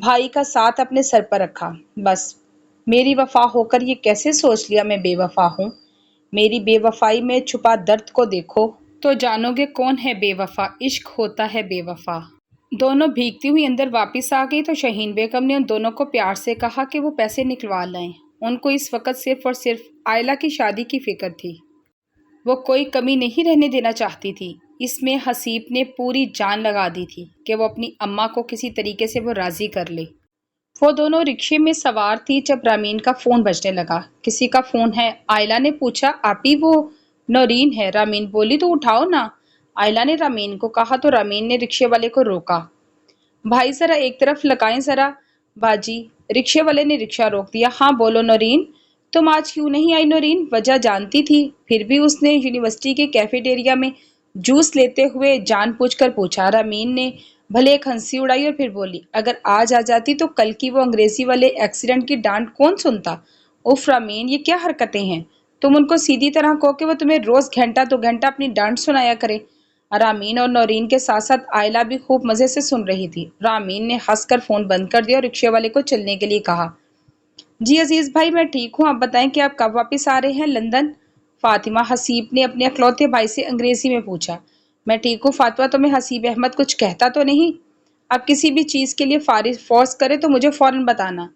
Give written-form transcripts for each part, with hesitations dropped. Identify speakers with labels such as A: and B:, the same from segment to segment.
A: بھائی کا ساتھ اپنے سر پر رکھا۔ بس میری وفا ہو کر یہ کیسے سوچ لیا میں بے وفا ہوں؟ میری بے وفائی میں چھپا درد کو دیکھو تو جانو گے کون ہے بے وفا۔ عشق ہوتا ہے بے وفا۔ دونوں بھیگتی ہوئی اندر واپس آ گئی تو شاہین بیگم نے ان دونوں کو پیار سے کہا کہ وہ پیسے نکلوا لائیں۔ ان کو اس وقت صرف اور صرف آئلہ کی شادی کی فکر تھی۔ وہ کوئی کمی نہیں رہنے دینا چاہتی تھی۔ اس میں حسیب نے پوری جان لگا دی تھی کہ وہ اپنی اماں کو کسی طریقے سے وہ راضی کر لے۔ وہ دونوں رکشے میں سوار تھی جب رامین کا فون بجنے لگا۔ کسی کا فون ہے؟ آئلہ نے پوچھا۔ آپی وہ نورین ہے، رامین بولی۔ تو اٹھاؤ نا، آئلہ نے رامین کو کہا تو رامین نے رکشے والے کو روکا۔ بھائی ذرا ایک طرف لگائیں ذرا باجی۔ رکشے والے نے رکشہ روک دیا۔ ہاں بولو نورین، تم آج کیوں نہیں آئی؟ نورین وجہ جانتی تھی، پھر بھی اس نے یونیورسٹی کے کیفیٹیریا میں جوس لیتے ہوئے جان بوجھ کر پوچھا۔ رامین نے بھلے ایک ہنسی اڑائی اور پھر بولی، اگر آج آ جاتی تو کل کی وہ انگریزی والے ایکسیڈنٹ کی ڈانٹ کون سنتا؟ اف رامین، یہ کیا حرکتیں ہیں؟ تم ان کو سیدھی طرح کہو کہ وہ تمہیں روز گھنٹہ دو گھنٹہ اپنی ڈانٹ سنایا کرے۔ رامین اور نورین کے ساتھ ساتھ آئلہ بھی خوب مزے سے سن رہی تھی۔ رامین نے ہنس کر فون بند کر دیا اور رکشے والے کو چلنے کے لیے کہا۔ جی عزیز بھائی، میں ٹھیک ہوں، آپ بتائیں کہ آپ کب واپس آ رہے ہیں لندن؟ فاطمہ حسیب نے اپنے اکلوتے بھائی سے انگریزی میں پوچھا۔ میں ٹھیک ہوں فاطمہ، تمہیں حسیب احمد کچھ کہتا تو نہیں؟ اب کسی بھی چیز کے لیے فورس کرے تو مجھے فوراً بتانا۔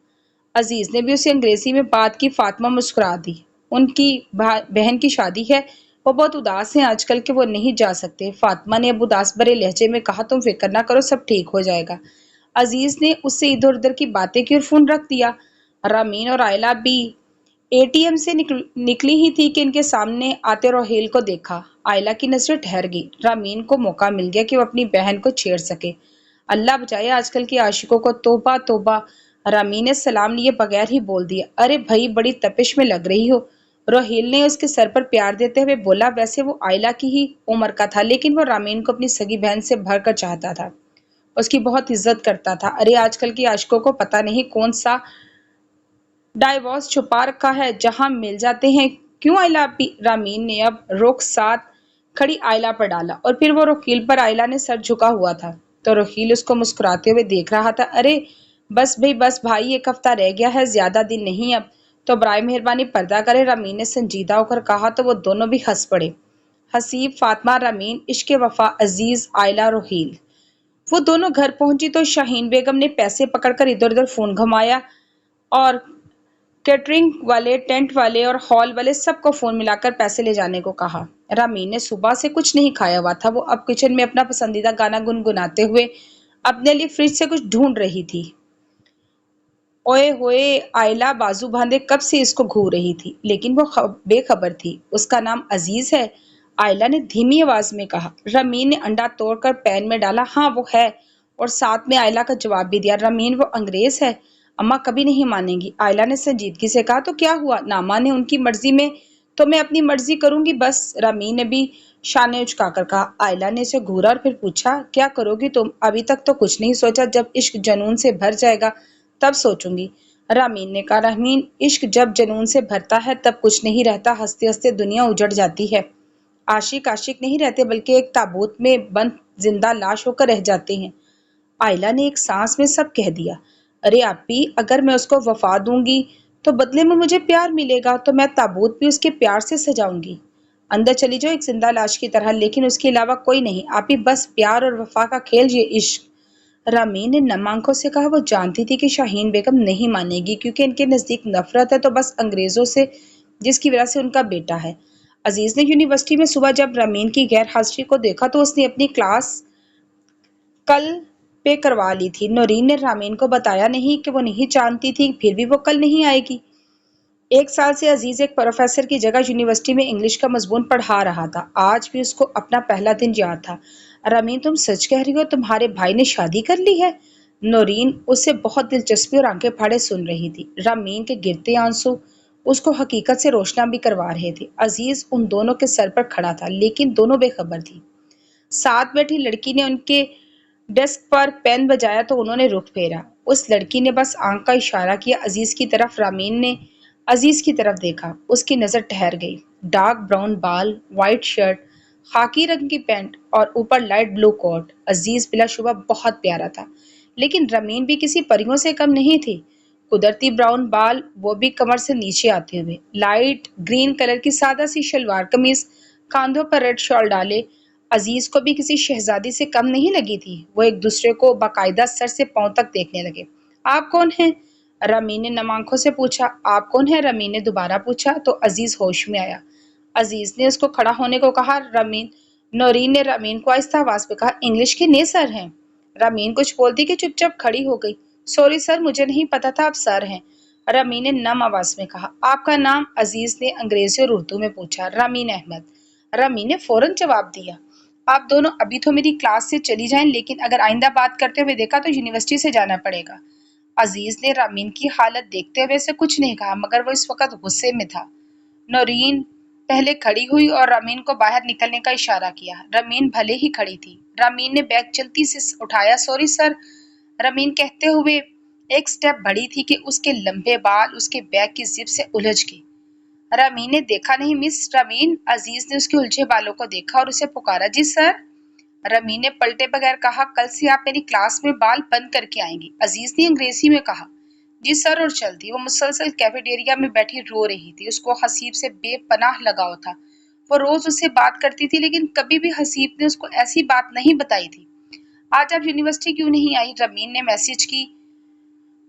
A: عزیز نے بھی اسے انگریزی میں بات کی۔ فاطمہ مسکرا دی۔ ان کی بہن کی شادی ہے، وہ بہت اداس ہیں آج کل کہ وہ نہیں جا سکتے۔ فاطمہ نے اب اداس بھرے لہجے میں کہا، تم فکر نہ کرو، سب ٹھیک ہو جائے گا۔ عزیز نے اس سے ادھر ادھر کی باتیں کی اور فون رکھ دیا۔ رامین اور آئلہ بھی اے ٹی ایم سے نکلی ہی تھی کہ ان کے سامنے آتے روہیل کو دیکھا۔ آئلہ کی نظریں ٹھہر گئی۔ رامین کو موقع مل گیا کہ وہ اپنی بہن کو چھیڑ سکے۔ اللہ بچائے آج کل کے عاشقوں کو، توبہ توبہ۔ رامین نے سلام لیے بغیر ہی بول دیا، ارے بھائی بڑی تپش میں لگ رہی ہو۔ روہیل نے اس کے سر پر پیار دیتے ہوئے بولا، ویسے وہ آئلہ کی ہی عمر کا تھا لیکن وہ رامین کو اپنی سگی بہن سے بھر کر چاہتا تھا، اس کی بہت عزت کرتا تھا۔ ارے آج کل کے عاشقوں کو پتہ نہیں کون سا ڈائیورس چھپا رکھا ہے جہاں مل جاتے ہیں۔ کیوں آئلہ؟ رامین نے اب رخ ساتھ کھڑی آئلہ پر ڈالا اور پھر وہ روہیل پر۔ آئلہ نے سر جھکا ہوا تھا تو روہیل اس کو مسکراتے ہوئے دیکھ رہا تھا۔ ارے بس بھائی، ایک ہفتہ رہ گیا ہے، زیادہ دن نہیں اب تو برائے مہربانی پردہ کرے، رامین نے سنجیدہ ہو کر کہا تو وہ دونوں بھی ہنس پڑے۔ حسیب، فاطمہ، رامین، عشق وفا، عزیز، آئلہ، روہیل۔ وہ دونوں گھر پہنچی تو شاہین بیگم نے پیسے پکڑ کر ادھر ادھر فون گھمایا اور کیٹرنگ والے، ٹینٹ والے اور ہال والے سب کو فون ملا کر پیسے لے جانے کو کہا۔ رامین نے صبح سے کچھ نہیں کھایا ہوا تھا، وہ اب کچن میں اپنا پسندیدہ گانا گنگناتے ہوئے اپنے لیے فریج سے کچھ ڈھونڈ رہی تھی۔ اوئے ہوئے، آئلہ بازو باندھے کب سے اس کو گھور رہی تھی لیکن وہ بے خبر تھی۔ اس کا نام عزیز ہے؟ آئلہ نے دھیمی آواز میں کہا۔ رامین نے انڈا توڑ کر پین میں ڈالا۔ ہاں وہ ہے، اور ساتھ میں آئلہ کا جواب بھی دیا۔ رامین، وہ انگریز ہے، اماں کبھی نہیں مانیں گی۔ آئلہ نے سنجیدگی سے کہا، تو کیا ہوا؟ نہ مانے ان کی مرضی میں تو میں اپنی مرضی کروں گی بس۔ رامین نے بھی شانے اچکا کر کہا۔ آئلہ نے اسے گھورا اور پھر پوچھا، کیا کرو گی تم؟ ابھی تک تو کچھ نہیں سوچا، جب عشق جنون سے بھر جائے گا تب سوچوں گی۔ رامین نے کہا۔ رامین، عشق جب جنون سے بھرتا ہے تب کچھ نہیں رہتا، ہنستے ہنستے دنیا اجڑ جاتی ہے۔ عاشق عاشق نہیں رہتے بلکہ ایک تابوت میں بند زندہ لاش ہو کر رہ جاتے ہیں۔ آئلہ نے ایک سانس میں سب کہہ دیا۔ ارے آپی، اگر میں اس کو وفا دوں گی تو بدلے میں مجھے پیار ملے گا، تو میں تابوت بھی اس کے پیار سے سجاؤں گی۔ اندر چلی جاؤ ایک زندہ لاش کی طرح، لیکن اس کے علاوہ کوئی نہیں آپی، بس پیار اور وفا کا کھیل، یہ عشق۔ رامین نے نم آنکھوں سے کہا۔ وہ جانتی تھی کہ شاہین بیگم نہیں مانے گی کیونکہ ان کے نزدیک نفرت ہے تو بس انگریزوں سے، جس کی وجہ سے ان کا بیٹا ہے۔ عزیز نے یونیورسٹی میں صبح جب رامین کی غیر حاضری کو دیکھا تو اس نے اپنی کلاس کل پہ کروا لی تھی۔ نورین نے رامین کو بتایا نہیں کہ وہ نہیں جانتی تھی، پھر بھی وہ کل نہیں آئے گی۔ ایک سال سے عزیز ایک پروفیسر کی جگہ یونیورسٹی میں انگلش کا مضمون پڑھا رہا تھا۔ آج بھی اس کو اپنا پہلا دن یاد تھا۔ رامین، تم سچ کہہ رہی ہو؟ تمہارے بھائی نے شادی کر لی ہے؟ نورین اس سے بہت دلچسپی اور آنکھیں پھاڑے سن رہی تھی۔ رامین کے گرتے آنسو اس کو حقیقت سے روشنا بھی کروا رہے تھے۔ عزیز ان دونوں کے سر پر کھڑا تھا لیکن دونوں بے خبر تھی۔ ساتھ بیٹھی لڑکی نے ان کے ڈیسک پر پین بجایا تو انہوں نے رخ پھیرا۔ اس لڑکی نے بس آنکھ کا اشارہ کیا عزیز کی طرف۔ رامین نے عزیز کی طرف دیکھا، اس کی نظر ٹھہر گئی۔ ڈارک براؤن بال، وائٹ شرٹ، خاکی رنگ کی پینٹ اور اوپر لائٹ بلو کوٹ۔ عزیز بلا شبہ بہت پیارا تھا لیکن رمین بھی کسی پریوں سے کم نہیں تھی۔ قدرتی براؤن بال، وہ بھی کمر سے نیچے آتے ہوئے، لائٹ گرین کلر کی سادہ سی شلوار قمیض، کاندھوں پر ریڈ شال ڈالے۔ عزیز کو بھی کسی شہزادی سے کم نہیں لگی تھی۔ وہ ایک دوسرے کو باقاعدہ سر سے پاؤں تک دیکھنے لگے۔ آپ کون ہیں؟ رمین نے نم آنکھوں سے پوچھا۔ آپ کون ہیں؟ رمین نے دوبارہ پوچھا تو عزیز ہوش میں آیا۔ عزیز نے اس کو کھڑا ہونے کو کہا۔ نورین نے رمین کو آہستہ آواز پہ کہا، انگلش کے نئے سر ہیں؟ رمین کچھ بولتی کہ چپ چاپ کھڑی ہو گئی۔ سوری سر، مجھے نہیں پتا تھا آپ سر ہیں، رمین نے نم آواز میں کہا۔ آپ کا نام؟ عزیز نے انگریزی اور اردو میں پوچھا۔ رمین احمد، رمین نے فوراً جواب دیا۔ آپ دونوں ابھی تو میری کلاس سے چلی جائیں، لیکن اگر آئندہ بات کرتے ہوئے دیکھا تو یونیورسٹی سے جانا پڑے گا۔ عزیز نے رمین کی حالت دیکھتے ہوئے سے کچھ نہیں کہا، مگر وہ اس وقت غصے میں تھا۔ نورین پہلے کھڑی ہوئی اور رمین کو باہر نکلنے کا اشارہ کیا۔ رمین بھلے ہی کھڑی تھی۔ رمین نے بیگ جلدی سے اٹھایا۔ سوری سر، رمین کہتے ہوئے ایک سٹیپ بڑھی تھی کہ اس کے لمبے بال اس کے بیگ کی زپ سے الجھ گئے۔ رمین نے دیکھا نہیں مس رمین؟ عزیز نے اس کے الجھے بالوں کو دیکھا اور اسے پکارا۔ جی سر، رمین نے پلٹے بغیر کہا۔ کل سے آپ میری کلاس میں بال بند کر کے آئیں گی، عزیز نے انگریزی میں کہا۔ جی سر، اور چل دی۔ وہ مسلسل کیفیٹیریا میں بیٹھی رو رہی تھی۔ اس کو حسیب سے بے پناہ لگاؤ تھا۔ وہ روز اس سے بات کرتی تھی، لیکن کبھی بھی حسیب نے اس کو ایسی بات نہیں بتائی تھی۔ آج آپ یونیورسٹی کیوں نہیں آئی؟ رمین نے میسج کی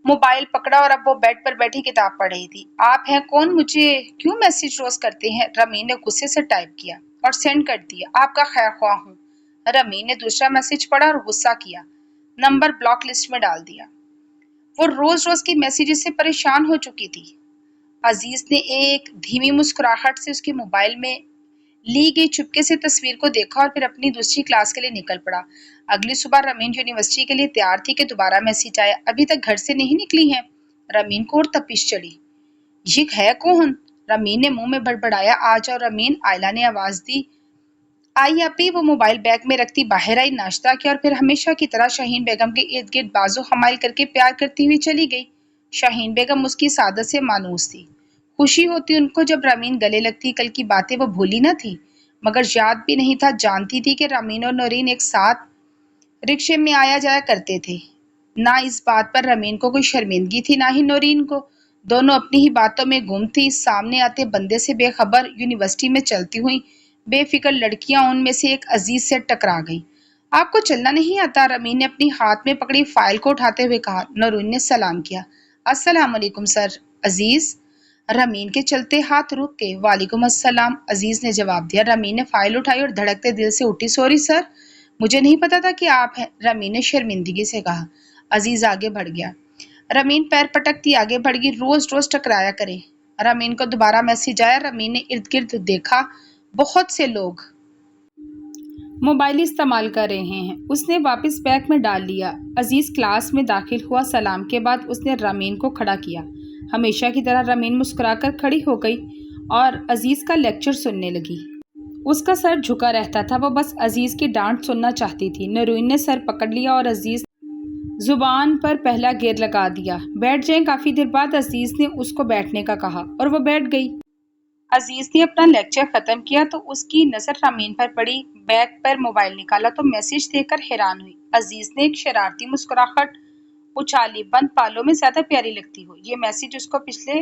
A: موبائل پکڑا اور اب وہ بیڈ پر بیٹھی کتاب پڑھ رہی تھی۔ آپ ہیں کون؟ مجھے کیوں میسج روز کرتے ہیں؟ رمین نے غصے سے ٹائپ کیا اور سینڈ کر دیا۔ آپ کا خیر خواہ ہوں۔ رمین نے دوسرا میسج پڑھا اور غصہ کیا۔ نمبر بلاک لسٹ میں ڈال دیا۔ وہ روز روز کی میسیجز سے پریشان ہو چکی تھی۔ عزیز نے ایک دھیمی مسکراہٹ سے اس کے موبائل میں لی گئی چپکے سے تصویر کو دیکھا اور پھر اپنی دوسری کلاس کے لیے نکل پڑا۔ اگلی صبح رمین یونیورسٹی کے لیے تیار تھی کہ دوبارہ میسیج آیا، ابھی تک گھر سے نہیں نکلی ہیں۔ رمین کو اور تپش چڑھی۔ یہ ہے کون؟ رمین نے منہ میں بڑبڑایا۔ آ جاؤ رمین، آئلہ نے آواز دی۔ آئی اپی، وہ موبائل بیگ میں رکھتی باہر آئی، ناشتہ کیا اور پھر ہمیشہ کی طرح شاہین بیگم کے ارد گرد بازو حمائل کر کے پیار کرتی ہوئی چلی گئی۔ شاہین بیگم اس کی سعادت سے مانوس تھی۔ خوشی ہوتی ان کو جب رمین گلے لگتی۔ کل کی باتیں وہ بھولی نہ تھی، مگر یاد بھی نہیں تھا۔ جانتی تھی کہ رمین اور نورین ایک ساتھ رکشے میں آیا جایا کرتے تھے۔ نہ اس بات پر رمین کو کوئی شرمندگی تھی، نہ ہی نورین کو۔ دونوں اپنی ہی باتوں میں گم تھی۔ سامنے آتے بندے سے بے خبر یونیورسٹی میں چلتی ہوئی بے فکر لڑکیاں ان میں سے ایک عزیز سے ٹکرا گئی۔ آپ کو چلنا نہیں آتا؟ رمین نے اپنی ہاتھ میں پکڑی فائل کو اٹھاتے ہوئے کہا۔ نورین نے سلام کیا۔ السلام علیکم سر۔ عزیز، رمین کے چلتے ہاتھ رک گئے۔ وعلیکم السلام، عزیز نے جواب دیا۔ رمین نے فائل اٹھائی اور دھڑکتے دل سے اٹھی۔ سوری سر، مجھے نہیں پتا تھا کہ آپ ہیں، رمین نے شرمندگی سے کہا۔ عزیز آگے بڑھ گیا۔ رمین پیر پٹکتی آگے بڑھ گئی۔ روز روز ٹکرایا کرے۔ رمین کو دوبارہ میسج آیا۔ رمین نے ارد گرد دیکھا، بہت سے لوگ موبائل استعمال کر رہے ہیں۔ اس نے واپس بیگ میں ڈال لیا۔ عزیز کلاس میں داخل ہوا۔ سلام کے بعد اس نے رمین کو کھڑا کیا۔ ہمیشہ کی طرح رمین مسکرا کر کھڑی ہو گئی اور عزیز کا لیکچر سننے لگی۔ اس کا سر جھکا رہتا تھا، وہ بس عزیز کی ڈانٹ سننا چاہتی تھی۔ نورین نے سر پکڑ لیا اور عزیز زبان پر پہلا گیر لگا دیا۔ بیٹھ جائیں۔ کافی دیر بعد عزیز نے اس کو بیٹھنے کا کہا اور وہ بیٹھ گئی۔ عزیز نے اپنا لیکچر ختم کیا تو اس کی نظر رمین پر پڑی۔ بیگ پر موبائل نکالا تو میسج دیکھ کر حیران ہوئی۔ عزیز نے ایک شرارتی مسکراہٹ اچھالی۔ بند بالوں میں زیادہ پیاری لگتی ہو۔ یہ میسج اس کو پچھلے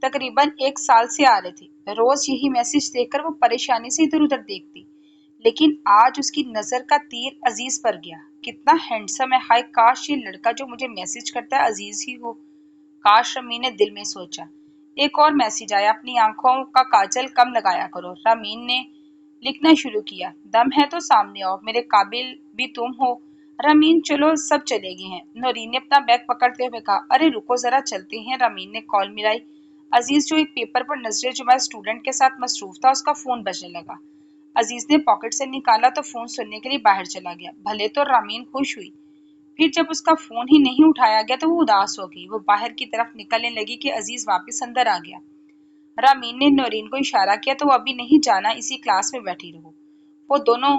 A: تقریباً 1 سال سے آ رہے تھے۔ روز یہی میسج دیکھ کر وہ پریشانی سے ادھر ادھر دیکھتی، لیکن آج اس کی نظر کا تیر عزیز پر گیا۔ کتنا ہینڈسم ہے، ہائے کاش یہ لڑکا جو مجھے میسج کرتا ہے عزیز ہی ہو۔ کاش، رمین نے دل میں سوچا۔ ایک اور میسج آیا، اپنی آنکھوں کا کاجل کم لگایا کرو۔ رمین نے لکھنا شروع کیا۔ دم ہے تو سامنے آؤ، میرے قابل بھی تم ہو۔ رمین، چلو سب چلے گئے ہیں، نورین نے اپنا بیگ پکڑتے ہوئے کہا۔ ارے رکو ذرا، چلتے ہیں۔ رمین نے کال ملائی۔ عزیز جو ایک پیپر پر نظریں جمائے اسٹوڈنٹ کے ساتھ مصروف تھا، اس کا فون بجنے لگا۔ عزیز نے پاکٹ سے نکالا تو فون سننے کے لیے باہر چلا گیا۔ بھلے تو رمین خوش ہوئی، پھر جب اس کا فون ہی نہیں اٹھایا گیا تو وہ اداس ہو گئی۔ وہ باہر کی طرف نکلنے لگی کہ عزیز واپس اندر آ گیا۔ رمین نے نورین کو اشارہ کیا تو وہ ابھی نہیں جانا، اسی کلاس میں بیٹھی رہو۔ وہ دونوں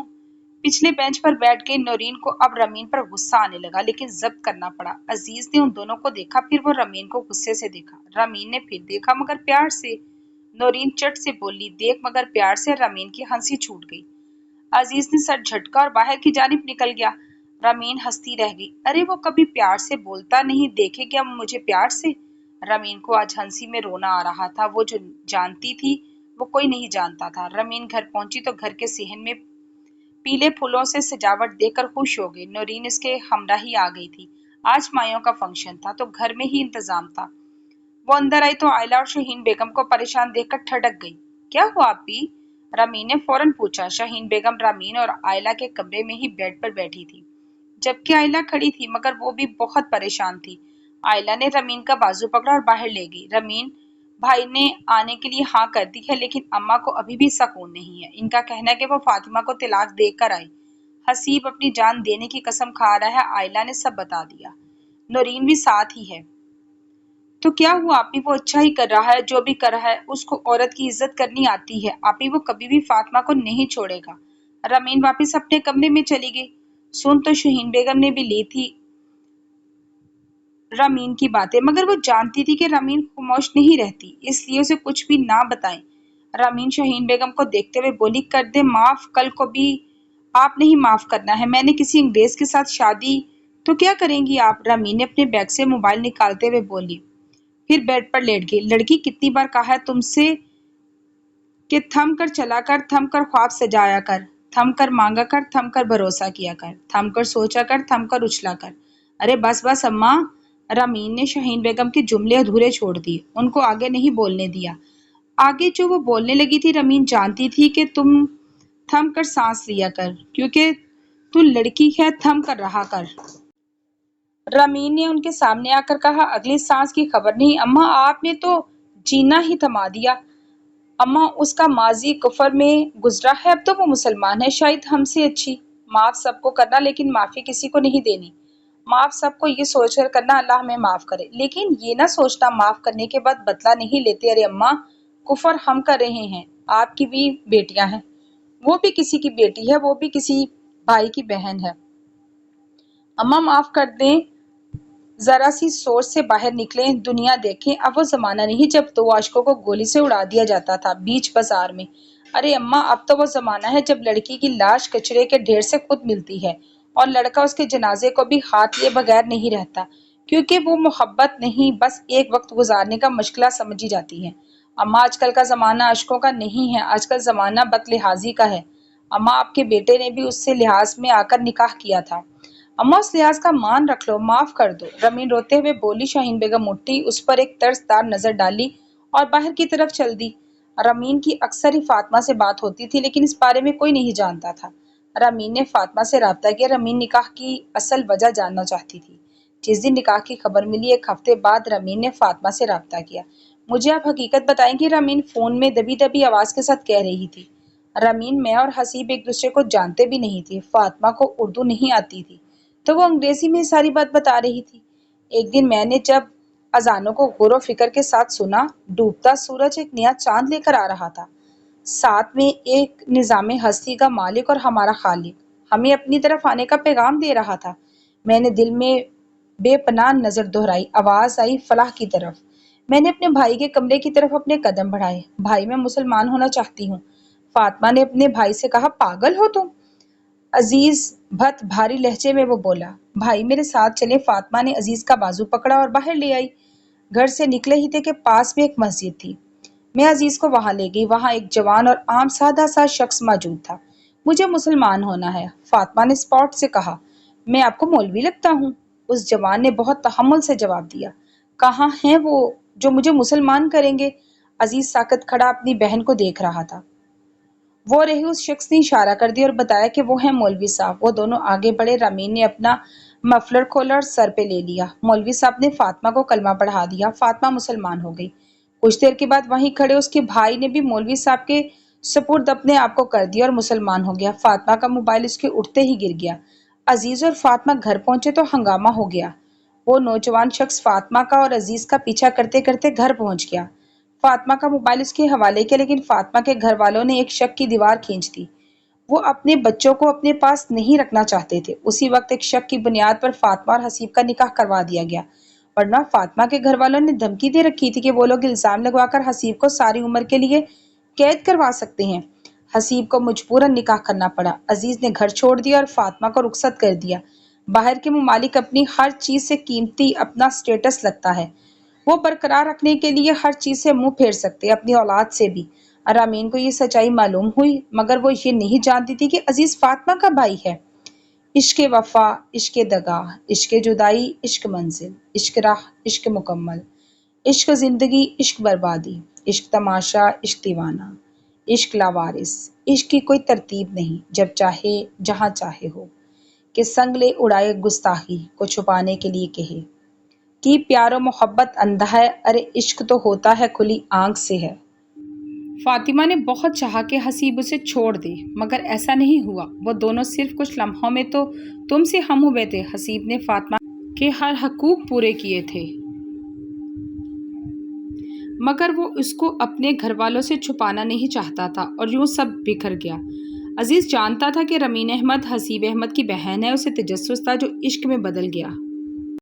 A: پچھلے بینچ پر بیٹھ گئی۔ نورین کو اب رمین پر غصہ آنے لگا، لیکن ضبط کرنا پڑا۔ عزیز نے ان دونوں کو دیکھا، پھر وہ رمین کو غصے سے دیکھا۔ رمین نے پھر دیکھا، مگر پیار سے۔ نورین چٹ سے بولی، دیکھ مگر پیار سے۔ رمین کی ہنسی چھوٹ گئی۔ عزیز نے سر جھٹکا اور باہر کی جانب نکل گیا۔ رامین ہنستی رہ گئی۔ ارے وہ کبھی پیار سے بولتا نہیں، دیکھے کیا مجھے پیار سے؟ رامین کو آج ہنسی میں رونا آ رہا تھا۔ وہ جو جانتی تھی وہ کوئی نہیں جانتا تھا۔ رامین گھر پہنچی تو گھر کے صحن میں پیلے پھولوں سے سجاوٹ دیکھ کر خوش ہو گئی۔ نورین اس کے ہمراہی آ گئی تھی۔ آج مایوں کا فنکشن تھا تو گھر میں ہی انتظام تھا۔ وہ اندر آئی تو آئلہ اور شہین بیگم کو پریشان دیکھ کر ٹھڑک گئی۔ کیا ہوا آپی؟ رامین نے فوراً پوچھا۔ شہین بیگم رامین اور آئلہ کے کمرے میں ہی بیڈ پر بیٹھی تھی، جبکہ آئلہ کھڑی تھی، مگر وہ بھی بہت پریشان تھی۔ آئلہ نے رامین کا بازو پکڑا اور باہر لے گئی۔ رامین بھائی نے آنے کے لیے ہاں کر دی ہے، لیکن اماں کو ابھی بھی سکون نہیں ہے۔ ان کا کہنا ہے کہ وہ فاطمہ کو طلاق دے کر آئے۔ حسیب اپنی جان دینے کی قسم کھا رہا ہے۔ آئلہ نے سب بتا دیا۔ نورین بھی ساتھ ہی ہے۔ تو کیا ہوا آپی؟ وہ اچھا ہی کر رہا ہے، جو بھی کر رہا ہے۔ اس کو عورت کی عزت کرنی آتی ہے آپی، وہ کبھی بھی فاطمہ کو نہیں چھوڑے گا۔ رامین واپس اپنے کمرے میں چلی گئی۔ سن تو شہین بیگم نے بھی لی تھی رامین کی باتیں، مگر وہ جانتی تھی کہ رامین خاموش نہیں رہتی، اس لیے اسے کچھ بھی نہ بتائیں۔ رامین شہین بیگم کو دیکھتے ہوئے بولی، کر دے معاف، کل کو بھی آپ نہیں معاف کرنا ہے۔ میں نے کسی انگریز کے ساتھ شادی تو کیا کریں گی آپ؟ رامین نے اپنے بیگ سے موبائل نکالتے ہوئے بولی، پھر بیڈ پر لیٹ گئی۔ لڑکی، کتنی بار کہا ہے تم سے کہ تھم کر چلا کر، تھم کر خواب سجایا کر، تھم کر مانگا کر، تھم کر بھروسہ کیا کر، تھم کر سوچا کر، تھم کر اچھلا کر۔ ارے بس بس اماں، رامین نے شہین بیگم کے جملے ادھورے چھوڑ دیے، ان کو آگے نہیں بولنے دیا۔ آگے جو وہ بولنے لگی تھی، رامین جانتی تھی کہ تم تھم کر سانس لیا کر، کیونکہ تو لڑکی ہے، تھم کر رہا کر۔ رامین نے ان کے سامنے آ کر کہا، اگلی سانس کی خبر نہیں اماں، آپ نے تو جینا ہی تھما دیا۔ اماں، اس کا ماضی کفر میں گزرا ہے، اب تو وہ مسلمان ہے، شاید ہم سے اچھی۔ معاف سب کو کرنا، لیکن معافی کسی کو نہیں دینی۔ معاف سب کو یہ سوچ کر کرنا اللہ ہمیں معاف کرے، لیکن یہ نہ سوچنا معاف کرنے کے بعد بدلہ نہیں لیتے۔ ارے اماں، کفر ہم کر رہے ہیں، آپ کی بھی بیٹیاں ہیں، وہ بھی کسی کی بیٹی ہے، وہ بھی کسی بھائی کی بہن ہے۔ اماں معاف کر دیں، ذرا سی سوچ سے باہر نکلیں، دنیا دیکھیں۔ اب وہ زمانہ نہیں جب دو عاشقوں کو گولی سے اڑا دیا جاتا تھا بیچ بازار میں۔ ارے اماں، اب تو وہ زمانہ ہے جب لڑکی کی لاش کچرے کے ڈھیر سے خود ملتی ہے اور لڑکا اس کے جنازے کو بھی ہاتھ لیے بغیر نہیں رہتا، کیونکہ وہ محبت نہیں، بس ایک وقت گزارنے کا مشغلہ سمجھی جاتی ہے۔ اماں، آج کل کا زمانہ عاشقوں کا نہیں ہے، آج کل زمانہ بد لحاظی کا ہے۔ اماں، آپ کے بیٹے نے بھی اس سے لحاظ میں آ کر نکاح کیا تھا، اماں اس لحاظ کا مان رکھ لو، معاف کر دو۔ رامین روتے ہوئے بولی۔ شہین بیگم اٹھی، اس پر ایک طرزدار نظر ڈالی اور باہر کی طرف چل دی۔ رامین کی اکثر ہی فاطمہ سے بات ہوتی تھی، لیکن اس بارے میں کوئی نہیں جانتا تھا۔ رامین نے فاطمہ سے رابطہ کیا۔ رامین نکاح کی اصل وجہ جاننا چاہتی تھی۔ جس دن نکاح کی خبر ملی، ایک ہفتے بعد رامین نے فاطمہ سے رابطہ کیا۔ مجھے آپ حقیقت بتائیں گے؟ رامین فون میں دبی دبی آواز کے ساتھ کہہ رہی تھی۔ رامین، میں اور حسیب ایک دوسرے کو جانتے بھی نہیں تھے، فاطمہ کو اردو نہیں آتی تھی تو وہ انگریزی میں ساری بات بتا رہی تھی۔ ایک دن میں نے جب اذانوں کو غور و فکر کے ساتھ سنا، ڈوبتا سورج ایک نیا چاند لے کر آ رہا تھا، ساتھ میں ایک نظام ہستی کا مالک اور ہمارا خالق ہمیں اپنی طرف آنے کا پیغام دے رہا تھا۔ میں نے دل میں بے پناہ نظر دہرائی، آواز آئی فلاح کی طرف۔ میں نے اپنے بھائی کے کمرے کی طرف اپنے قدم بڑھائے۔ بھائی، میں مسلمان ہونا چاہتی ہوں۔ فاطمہ نے اپنے بھائی سے کہا، پاگل ہو تم؟ عزیز بھت بھاری لہجے میں وہ بولا۔ بھائی میرے ساتھ چلیں۔ فاطمہ نے عزیز کا بازو پکڑا اور باہر لے آئی۔ گھر سے نکلے ہی تھے کہ پاس میں ایک مسجد تھی۔ میں عزیز کو وہاں لے گئی۔ وہاں ایک جوان اور عام سادہ سا شخص موجود تھا۔ مجھے مسلمان ہونا ہے، فاطمہ نے اسپاٹ سے کہا۔ میں آپ کو مولوی لگتا ہوں؟ اس جوان نے بہت تحمل سے جواب دیا۔ کہاں ہیں وہ جو مجھے مسلمان کریں گے؟ عزیز ساکت کھڑا اپنی بہن کو دیکھ رہا تھا۔ وہ رہی، اس شخص نے اشارہ کر دیا اور بتایا کہ وہ ہیں مولوی صاحب۔ وہ دونوں آگے بڑھے۔ رامین نے اپنا مفلر کھولا اور سر پہ لے لیا۔ مولوی صاحب نے فاطمہ کو کلمہ پڑھا دیا۔ فاطمہ مسلمان ہو گئی۔ کچھ دیر کے بعد وہیں کھڑے اس کے بھائی نے بھی مولوی صاحب کے سپرد اپنے آپ کو کر دیا اور مسلمان ہو گیا۔ فاطمہ کا موبائل اس کے اٹھتے ہی گر گیا۔ عزیز اور فاطمہ گھر پہنچے تو ہنگامہ ہو گیا۔ وہ نوجوان شخص فاطمہ کا اور عزیز کا پیچھا کرتے کرتے گھر پہنچ گیا۔ فاطمہ کا موبائل اس کے حوالے کیا، لیکن فاطمہ کے گھر والوں نے ایک شک کی دیوار کھینچ دی۔ وہ اپنے بچوں کو اپنے پاس نہیں رکھنا چاہتے تھے۔ اسی وقت ایک شک کی بنیاد پر فاطمہ اور حسیب کا نکاح کروا دیا گیا، ورنہ فاطمہ کے گھر والوں نے دھمکی دے رکھی تھی کہ وہ لوگ الزام لگوا کر حسیب کو ساری عمر کے لیے قید کروا سکتے ہیں۔ حسیب کو مجبوراً نکاح کرنا پڑا۔ عزیز نے گھر چھوڑ دیا اور فاطمہ کو رخصت کر دیا۔ باہر کے ممالک اپنی ہر چیز سے قیمتی اپنا سٹیٹس لگتا ہے، وہ برقرار رکھنے کے لیے ہر چیز سے منہ پھیر سکتے، اپنی اولاد سے بھی۔ ارامین کو یہ سچائی معلوم ہوئی، مگر وہ یہ نہیں جانتی تھی کہ عزیز فاطمہ کا بھائی ہے۔ عشق وفا، عشق دگا، عشق جدائی، عشق منزل، عشق راہ، عشق مکمل، عشق زندگی، عشق بربادی، عشق تماشا، عشق دیوانہ، عشق لاوارث، عشق کی کوئی ترتیب نہیں، جب چاہے جہاں چاہے ہو، کہ سنگ لے اڑائے گستاخی کو چھپانے کے لیے کہے کہ پیار و محبت اندھا ہے، ارے عشق تو ہوتا ہے کھلی آنکھ سے ہے۔ فاطمہ نے بہت چاہا کہ حسیب اسے چھوڑ دے، مگر ایسا نہیں ہوا۔ وہ دونوں صرف کچھ لمحوں میں تو تم سے ہم ہوئے تھے۔ حسیب نے فاطمہ کے ہر حقوق پورے کیے تھے، مگر وہ اس کو اپنے گھر والوں سے چھپانا نہیں چاہتا تھا، اور یوں سب بکھر گیا۔ عزیز جانتا تھا کہ رمین احمد حسیب احمد کی بہن ہے، اسے تجسس تھا جو عشق میں بدل گیا۔